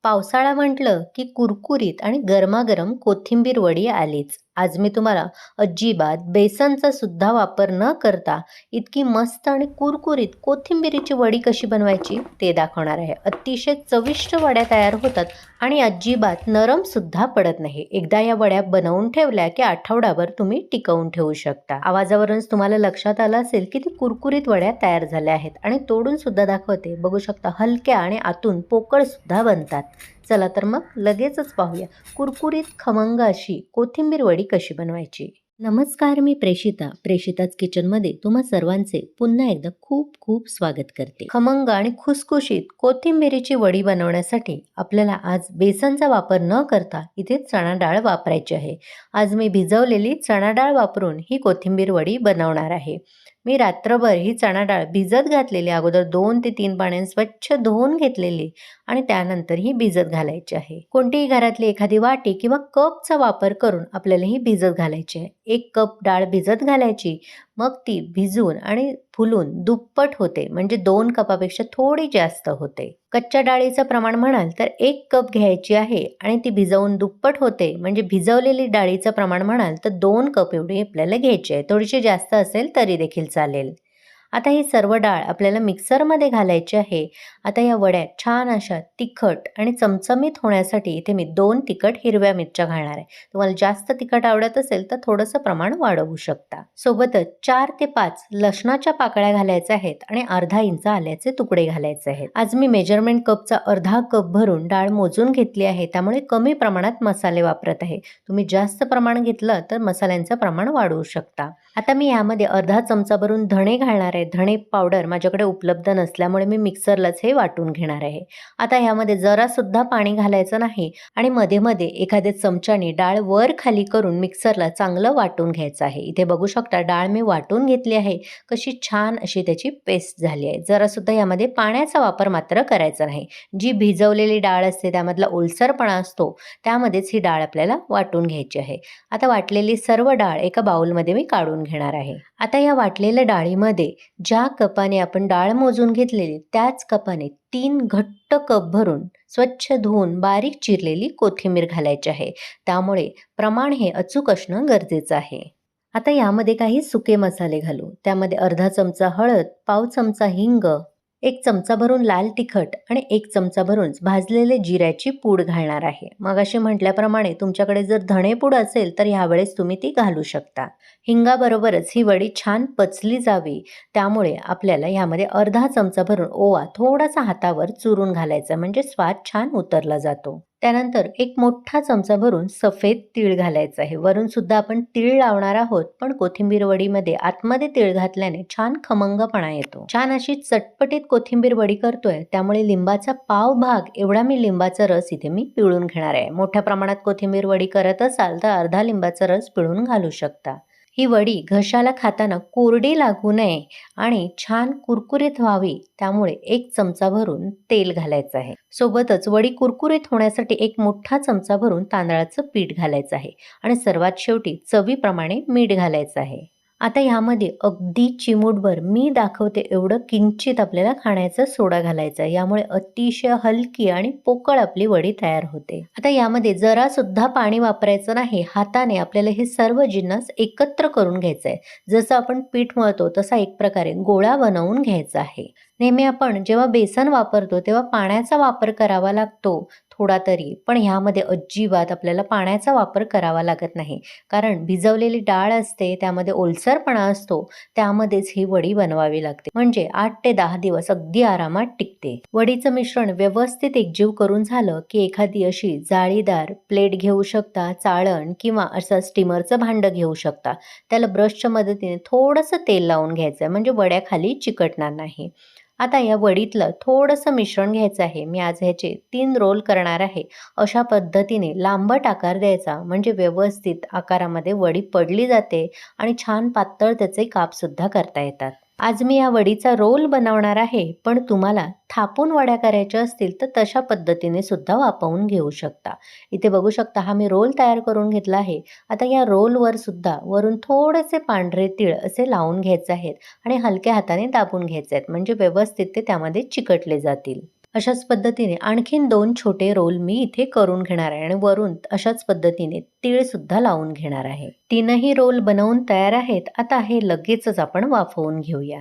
पावसाळा म्हटलं की कुरकुरीत आणि गरमागरम कोथिंबीर वडी आलीच. आज मी तुम्हाला अजिबात बेसनचा सुद्धा वापर न करता इतकी मस्त आणि कुरकुरीत कोथिंबीरीची वडी कशी बनवायची ते दाखवणार आहे. अतिशय चविष्ट वड्या तयार होतात आणि अजिबात नरम सुद्धा पडत नाही. एकदा या वड्या बनवून ठेवल्या की आठवडाभर तुम्ही टिकवून ठेवू शकता. आवाजावरूनच तुम्हाला लक्षात आलं असेल की ती कुरकुरीत वड्या तयार झाल्या आहेत आणि तोडून सुद्धा दाखवते. बघू शकता, हलक्या आणि आतून पोकळ सुद्धा बनतात. चला तर मग लगेचच पाहूया कुरकुरीत खमंग अशी कोथिंबीर वडी कशी बनवायची. नमस्कार, मी प्रेषिताच किचनमध्ये तुम्हा सर्वांचे पुन्हा एकदा खूप खूप स्वागत करते. खमंग आणि खुसखुशीत कोथिंबीरीची वडी बनवण्यासाठी आपल्याला आज बेसनचा वापर न करता इथे चणा डाळ वापरायची आहे. आज मी भिजवलेली चणा डाळ वापरून ही कोथिंबीर वडी बनवणार आहे. मी रात्रभर ही चणा डाळ भिजत घातलेली, अगोदर 2 ते 3 पाण्याने स्वच्छ धुवून घेतलेली आणि त्यानंतर ही भिजत घालायची आहे. कोणतीही घरातली एखादी वाटी किंवा कपचा वापर करून आपल्याला ही भिजत घालायची आहे. 1 कप डाळ भिजत घालायची, मग ती भिजून आणि फुलून दुप्पट होते, म्हणजे 2 कपापेक्षा थोडी जास्त होते. कच्च्या डाळीचं प्रमाण म्हणाल तर 1 कप घ्यायची आहे आणि ती भिजवून दुप्पट होते, म्हणजे भिजवलेली डाळीचं प्रमाण म्हणाल तर 2 कप एवढी आपल्याला घ्यायची आहे. थोडीशी जास्त असेल तरी देखील चालेल. आता ही सर्व डाळ आपल्याला मिक्सरमध्ये घालायची आहे. आता या वड्या छान अशा तिखट आणि चमचमीत होण्यासाठी इथे मी 2 तिखट हिरव्या मिरच्या घालणार आहे. तुम्हाला जास्त तिखट आवडत असेल तर थोडंसं प्रमाण वाढवू शकता. सोबतच 4 ते 5 लसणाच्या पाकळ्या घालायच्या आहेत आणि अर्धा इंच आल्याचे तुकडे घालायचे आहेत. आज मी मेजरमेंट कपचा अर्धा कप भरून डाळ मोजून घेतली आहे, त्यामुळे कमी प्रमाणात मसाले वापरत आहे. तुम्ही जास्त प्रमाण घेतलं तर मसाल्यांचं प्रमाण वाढवू शकता. आता मी यामध्ये अर्धा चमचा भरून धणे घालणार आहे. धणे पावडर माझ्याकडे उपलब्ध नसल्यामुळे मी मिक्सरलाच हे वाटून घेणार आहे. आता यामध्ये जरा सुद्धा पाणी घालायचं नाही आणि मध्ये मध्ये एखाद्या चमच्याने डाळ वर खाली करून मिक्सरला चांगलं वाटून घ्यायचं आहे. इथे बघू शकता, डाळ मी वाटून घेतली आहे. कशी छान अशी त्याची पेस्ट झाली आहे. जरा सुद्धा यामध्ये पाण्याचा वापर मात्र करायचा नाही. जी भिजवलेली डाळ असते त्यामधला ओलसरपणा असतो, त्यामध्येच ही डाळ आपल्याला वाटून घ्यायची आहे. आता वाटलेली सर्व डाळ एका बाउलमध्ये मी काढून घेणार आहे. आता या वाटलेल्या डाळीमध्ये ज्या कपाने आपण डाळ मोजून घेतलेली त्याच कपाने 3 घट्ट कप भरून स्वच्छ धुवून बारीक चिरलेली कोथिंबीर घालायची आहे. त्यामुळे प्रमाण हे अचूक असणं गरजेचं आहे. आता यामध्ये काही सुके मसाले घालू. त्यामध्ये अर्धा चमचा हळद, पाव चमचा हिंग, 1 चमचा भरून लाल तिखट आणि 1 चमचा भरून भाजलेले जिऱ्याची पूड घालणार आहे. मगाशी म्हटल्याप्रमाणे तुमच्याकडे जर धणेपूड असेल तर ह्यावेळेस तुम्ही ती घालू शकता. हिंगाबरोबरच ही वडी छान पचली जावी, त्यामुळे आपल्याला यामध्ये अर्धा चमचा भरून ओवा थोडासा हातावर चुरून घालायचा, म्हणजे स्वाद छान उतरला जातो. त्यानंतर 1 मोठा चमचा भरून सफेद तीळ घालायचा आहे. वरून सुद्धा आपण तीळ लावणार आहोत, पण कोथिंबीर वडीमध्ये आतमध्ये तीळ घातल्याने छान खमंगपणा येतो. छान अशी चटपटीत कोथिंबीर वडी करतोय, त्यामुळे लिंबाचा पाव भाग एवढा मी लिंबाचा रस इथे मी पिळून घेणार आहे. मोठ्या प्रमाणात कोथिंबीर वडी करत असाल तर अर्धा लिंबाचा रस पिळून घालू शकता. ही वडी घशाला खाताना कोरडी लागू नये आणि छान कुरकुरीत व्हावी, त्यामुळे 1 चमचा भरून तेल घालायचं आहे. सोबतच वडी कुरकुरीत होण्यासाठी 1 मोठा चमचा भरून तांदळाचं पीठ घालायचं आहे आणि सर्वात शेवटी चवीप्रमाणे मीठ घालायचं आहे. आता यामध्ये अगदी चिमूटभर मी दाखवते एवढं किंचित आपल्याला खाण्याचा सोडा घालायचा आहे. यामुळे अतिशय हलकी आणि पोकळ आपली वडी तयार होते. आता यामध्ये जरा सुद्धा पाणी वापरायचं नाही. हाताने आपल्याला हे सर्व जिन्नस एकत्र करून घ्यायचं आहे. जसं आपण पीठ मळतो तसा एक प्रकारे गोळा बनवून घ्यायचा आहे. नेहमी आपण जेव्हा बेसन वापरतो तेव्हा पाण्याचा वापर करावा लागतो थोडा तरी, पण ह्यामध्ये अजिबात आपल्याला पाण्याचा वापर करावा लागत नाही. कारण भिजवलेली डाळ असते, त्यामध्ये ओलसरपणा असतो, त्यामध्येच ही वडी बनवावी लागते, म्हणजे 8 ते 10 दिवस अगदी आरामात टिकते. वडीचं मिश्रण व्यवस्थित एकजीव करून झालं की एखादी अशी जाळीदार प्लेट घेऊ शकता, चाळण किंवा असं स्टीमरचं भांडं घेऊ शकता. त्याला ब्रशच्या मदतीने थोडंसं तेल लावून घ्यायचं आहे, म्हणजे वड्या खाली चिकटणार नाही. आता या वडीतलं थोडंसं मिश्रण घ्यायचं आहे. मी आज ह्याचे 3 रोल करणार आहे. अशा पद्धतीने लांबट आकार द्यायचा, म्हणजे व्यवस्थित आकारामध्ये वडी पडली जाते आणि छान पातळ त्याचे कापसुद्धा करता येतात. आज मी या वडीचा रोल बनवणार आहे, पण तुम्हाला थापून वड्या करायच्या असतील तर तशा पद्धतीने सुद्धा वापरून घेऊ शकता. इथे बघू शकता, हा मी रोल तयार करून घेतला आहे. आता या रोलवर सुद्धा वरून थोडेसे पांढरे तीळ असे लावून घ्यायचे आहेत आणि हलक्या हाताने दाबून घ्यायचे आहेत, म्हणजे व्यवस्थित ते त्यामध्ये चिकटले जातील. अशाच पद्धतीने आणखीन 2 छोटे रोल मी इथे करून घेणार आहे आणि वरून अशाच पद्धतीने तीळसुद्धा लावून घेणार आहे. 3ही रोल बनवून तयार आहेत. आता हे लगेचच आपण वाफवून घेऊया.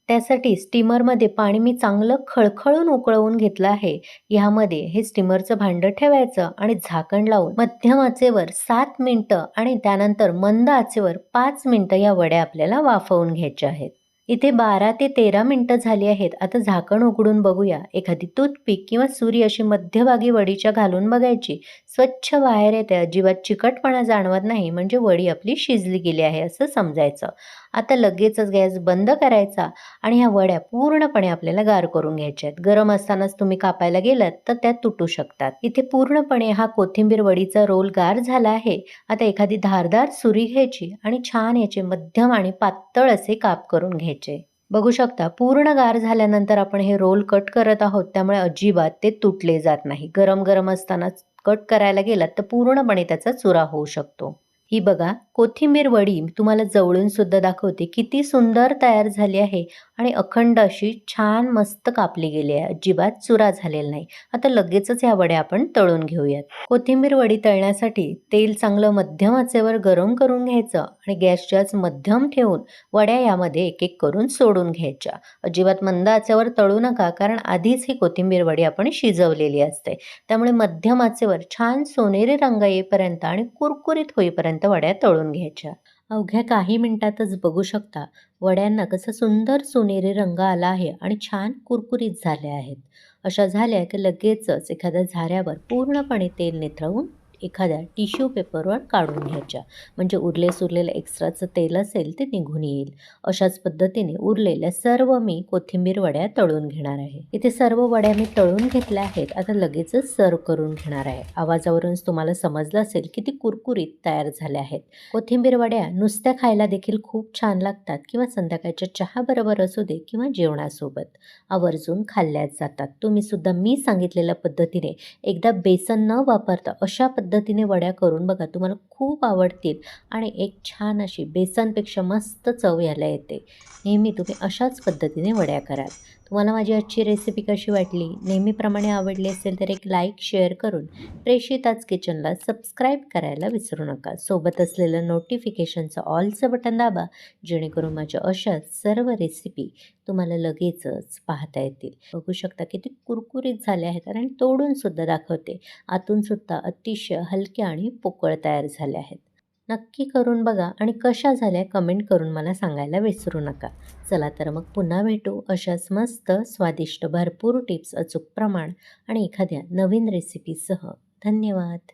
त्यासाठी स्टीमरमध्ये पाणी मी चांगलं खळखळून उकळवून घेतलं आहे. ह्यामध्ये हे स्टीमरचं भांडं ठेवायचं आणि झाकण लावून मध्यम आचेवर 7 मिनिटं आणि त्यानंतर मंद आचेवर 5 मिनिटं या वड्या आपल्याला वाफवून घ्यायच्या आहेत. इथे 12 ते 13 मिनिटं झाली आहेत. आता झाकण उघडून बघूया. एखादी टूथपिक किंवा सुरी अशी मध्यभागी वडीच्या घालून बघायची. स्वच्छ बाहेर येते, अजिबात चिकटपणा जाणवत नाही, म्हणजे वडी आपली शिजली गेली आहे असं समजायचं. आता लगेचच गॅस बंद करायचा आणि ह्या वड्या पूर्णपणे आपल्याला गार करून घ्यायच्या आहेत. गरम असतानाच तुम्ही कापायला गेलात तर त्या तुटू शकतात. इथे पूर्णपणे हा कोथिंबीर वडीचा रोल गार झाला आहे. आता एखादी धारदार सुरी घ्यायची आणि छान याचे मध्यम आणि पातळ असे काप करून घ्यायचे. बघू शकता पूर्ण गार झाल्यानंतर आपण हे रोल कट करत आहोत, त्यामुळे अजिबात ते तुटले जात नाही. गरम गरम असतानाच कट करायला गेलात तर पूर्णपणे त्याचा चुरा होऊ शकतो. ही बघा कोथिंबीर वडी तुम्हाला जवळून सुद्धा दाखवते, किती सुंदर तयार झाली आहे आणि अखंड अशी छान मस्त कापली गेली आहे. अजिबात चुरा झालेला नाही. आता लगेचच ह्या वड्या आपण तळून घेऊयात. कोथिंबीर वडी तळण्यासाठी तेल चांगलं मध्यम आचेवर गरम करून घ्यायचं आणि गॅसची आच मध्यम ठेवून वड्या यामध्ये एक एक करून सोडून घ्यायच्या. अजिबात मंद आचेवर तळू नका, कारण आधीच ही कोथिंबीर वडी आपण शिजवलेली असते. त्यामुळे मध्यम आचेवर छान सोनेरी रंग येईपर्यंत आणि कुरकुरीत होईपर्यंत वड्या तळून घ्यायच्या. अवघ्या काही मिनिटातच बघू शकता वड्यांना कसा सुंदर सोनेरी रंग आला आहे आणि छान कुरकुरीत झाल्या आहेत. अशा झाल्या की लगेचच एखाद्या झाऱ्यावर पूर्णपणे तेल निथळून एखाद्या टिश्यू पेपरवर काढून घ्यायच्या, म्हणजे सुरलेलं एक्स्ट्राचं तेल असेल ते निघून येईल. अशाच पद्धतीने उरलेल्या सर्व मी कोथिंबीर वड्या तळून घेणार आहे. इथे सर्व वड्या मी तळून घेतल्या आहेत. आता लगेचच सर्व करून घेणार आहे. आवाजावरूनच तुम्हाला समजलं असेल किती कुरकुरीत तयार झाल्या आहेत. कोथिंबीर वड्या नुसत्या खायला देखील खूप छान लागतात, किंवा संध्याकाळच्या चहा बरोबर असू दे किंवा जेवणासोबत आवर्जून खाल्ल्या जातात. तुम्ही सुद्धा मी सांगितलेल्या पद्धतीने एकदा बेसन न वापरता अशा पद्धतीने वड्या करून बघा, तुम्हाला खूप आवडतील आणि एक छान अशी बेसनपेक्षा मस्त चव यायला येते. नेहमी तुम्ही अशाच पद्धतीने वड्या कराल. तुम्हाला माझी आजची रेसिपी कशी वाटली? नेहमीप्रमाणे आवडली असेल तर एक लाईक शेअर करून प्रेषिताच किचनला सबस्क्राईब करायला विसरू नका. सोबत असलेलं नोटिफिकेशनचं ऑलचं बटन दाबा, जेणेकरून माझ्या अशाच सर्व रेसिपी तुम्हाला लगेचच पाहता येतील. बघू शकता किती कुरकुरीत झाले आहेत आणि तोडून सुद्धा दाखवते. आतून सुद्धा अतिशय हलक्या आणि पोकळ तयार झाले आहेत. नक्की करून बघा आणि कशा झाल्या कमेंट करून मला सांगायला विसरू नका. चला तर मग पुन्हा भेटू अशाच मस्त स्वादिष्ट भरपूर टिप्स, अचूक प्रमाण आणि एखाद्या नवीन रेसिपीसह. धन्यवाद.